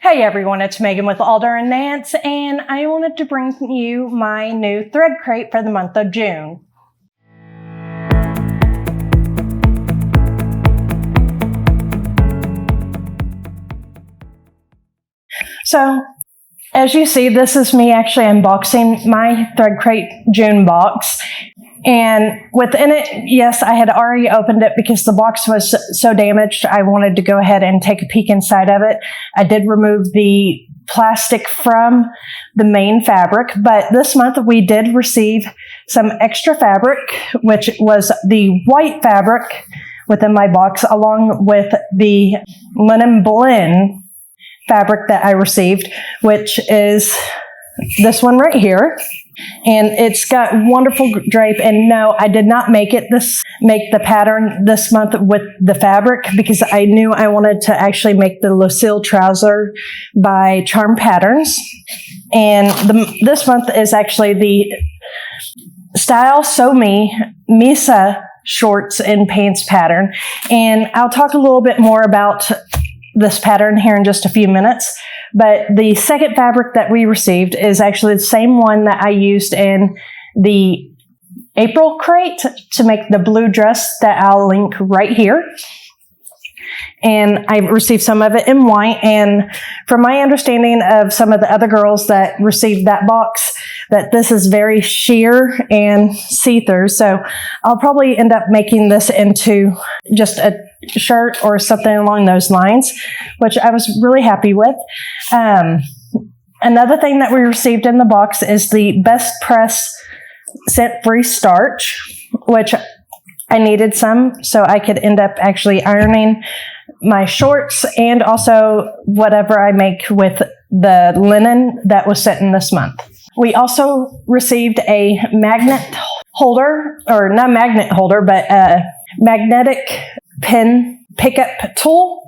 Hey everyone, it's Megan with Alder and Nance, and I wanted to bring you my new thread crate for the month of June. So, as you see, this is me actually unboxing my thread crate June box. And within it, yes, I had already opened it because the box was so damaged. I wanted to go ahead and take a peek inside of it. I did remove the plastic from the main fabric, but this month we did receive some extra fabric, which was the white fabric within my box, along with the linen blend fabric that I received, which is this one right here. And it's got wonderful drape. And no, I did not make the pattern this month with the fabric because I knew I wanted to actually make the Lucille trouser by Charm Patterns. And this month is actually the Style Sew Me Misa shorts and pants pattern. And I'll talk a little bit more about this pattern here in just a few minutes. But the second fabric that we received is actually the same one that I used in the April crate to make the blue dress that I'll link right here. And I received some of it in white. And from my understanding of some of the other girls that received that box, that this is very sheer and see-through. So I'll probably end up making this into just a shirt or something along those lines, which I was really happy with. Another thing that we received in the box is the Best Press scent-free starch, which I needed some so I could end up actually ironing my shorts and also whatever I make with the linen that was sent in this month. We also received a magnet holder, or not magnet holder, but a magnetic pen pickup tool.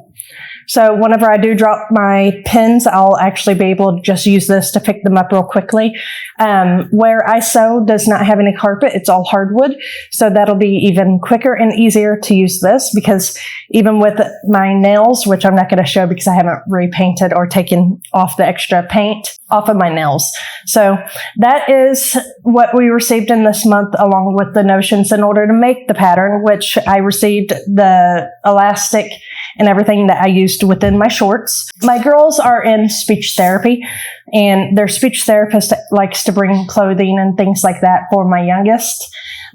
So whenever I do drop my pins, I'll actually be able to just use this to pick them up real quickly. Where I sew does not have any carpet. It's all hardwood. So that'll be even quicker and easier to use this because even with my nails, which I'm not going to show because I haven't repainted or taken off the extra paint off of my nails. So that is what we received in this month along with the notions in order to make the pattern, which I received the elastic and everything that I used within my shorts. My girls are in speech therapy, and their speech therapist likes to bring clothing and things like that for my youngest.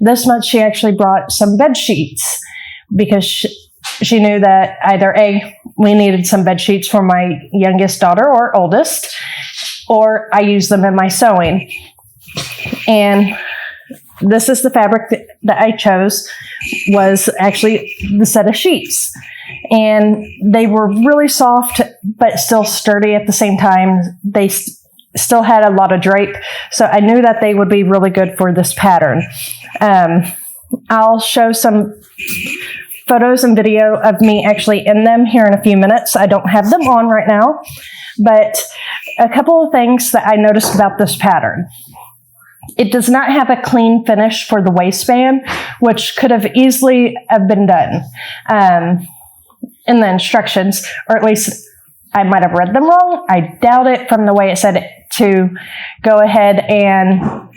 This month, she actually brought some bed sheets because she knew that either A, we needed some bed sheets for my youngest daughter or oldest, or I use them in my sewing. And this is the fabric that I chose, was actually the set of sheets. And they were really soft, but still sturdy at the same time. They still had a lot of drape. So I knew that they would be really good for this pattern. I'll show some photos and video of me actually in them here in a few minutes. I don't have them on right now, but a couple of things that I noticed about this pattern. It does not have a clean finish for the waistband, which could have easily have been done in the instructions, or at least I might have read them wrong. I doubt it from the way it said it to go ahead and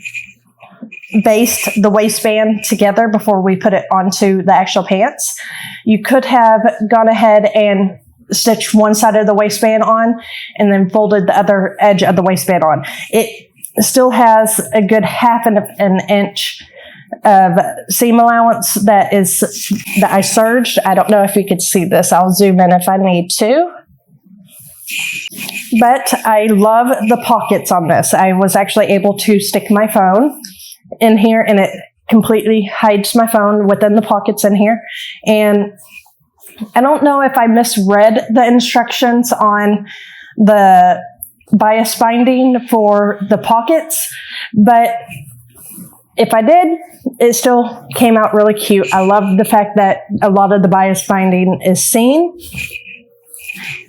baste the waistband together before we put it onto the actual pants. You could have gone ahead and stitched one side of the waistband on and then folded the other edge of the waistband on. It still has a good half an inch of seam allowance that I serged. I don't know if you could see this. I'll zoom in if I need to. But I love the pockets on this. I was actually able to stick my phone in here, and it completely hides my phone within the pockets in here. And I don't know if I misread the instructions on the bias binding for the pockets, but if I did, it still came out really cute. I love the fact that a lot of the bias binding is seen.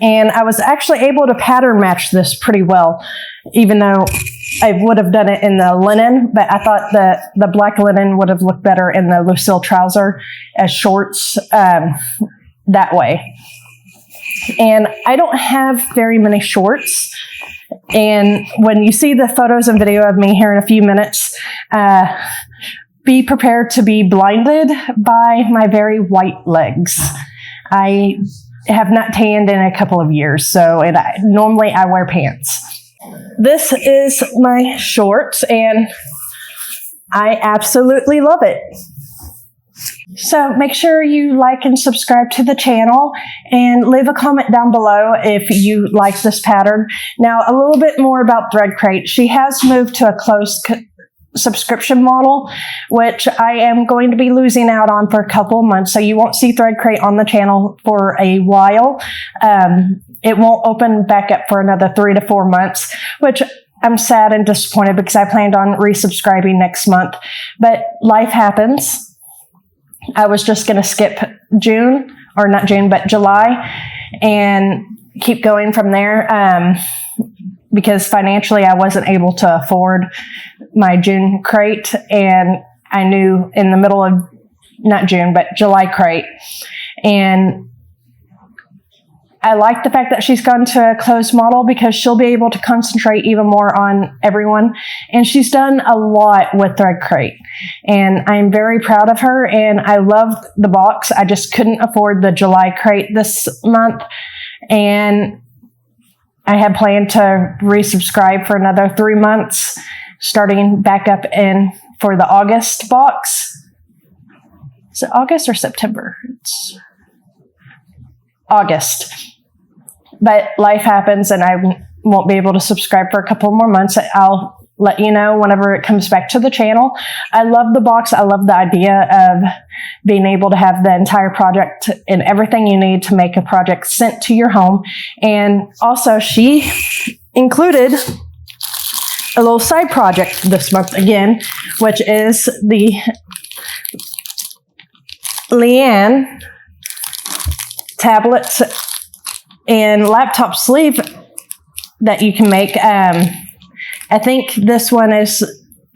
And I was actually able to pattern match this pretty well, even though I would have done it in the linen, but I thought that the black linen would have looked better in the Lucille trouser as shorts that way. And I don't have very many shorts. And when you see the photos and video of me here in a few minutes, be prepared to be blinded by my very white legs. I have not tanned in a couple of years, so normally I wear pants. This is my shorts, and I absolutely love it. So make sure you like and subscribe to the channel and leave a comment down below if you like this pattern. Now, a little bit more about Thread Crate. She has moved to a closed subscription model, which I am going to be losing out on for a couple of months. So you won't see Thread Crate on the channel for a while. It won't open back up for another 3 to 4 months, which I'm sad and disappointed because I planned on resubscribing next month. But life happens. I was just going to skip June, or not June, but July, and keep going from there because financially I wasn't able to afford my June crate, and I knew in the middle of, not June, but July crate. And I like the fact that she's gone to a closed model because she'll be able to concentrate even more on everyone. And she's done a lot with Thread Crate. And I'm very proud of her, and I love the box. I just couldn't afford the July crate this month. And I had planned to resubscribe for another 3 months, starting back up in for the August box. Is it August or September? It's August. But life happens, and I won't be able to subscribe for a couple more months. I'll let you know whenever it comes back to the channel. I love the box. I love the idea of being able to have the entire project and everything you need to make a project sent to your home. And also, she included a little side project this month again, which is the Leanne tablets and laptop sleeve that you can make. I think this one is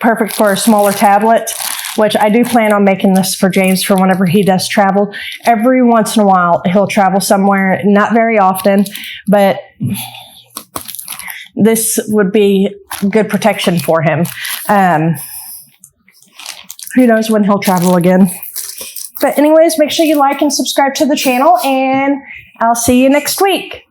perfect for a smaller tablet, which I do plan on making this for James for whenever he does travel. Every once in a while, he'll travel somewhere, not very often, but this would be good protection for him. Who knows when he'll travel again. But anyways, make sure you like and subscribe to the channel, and I'll see you next week.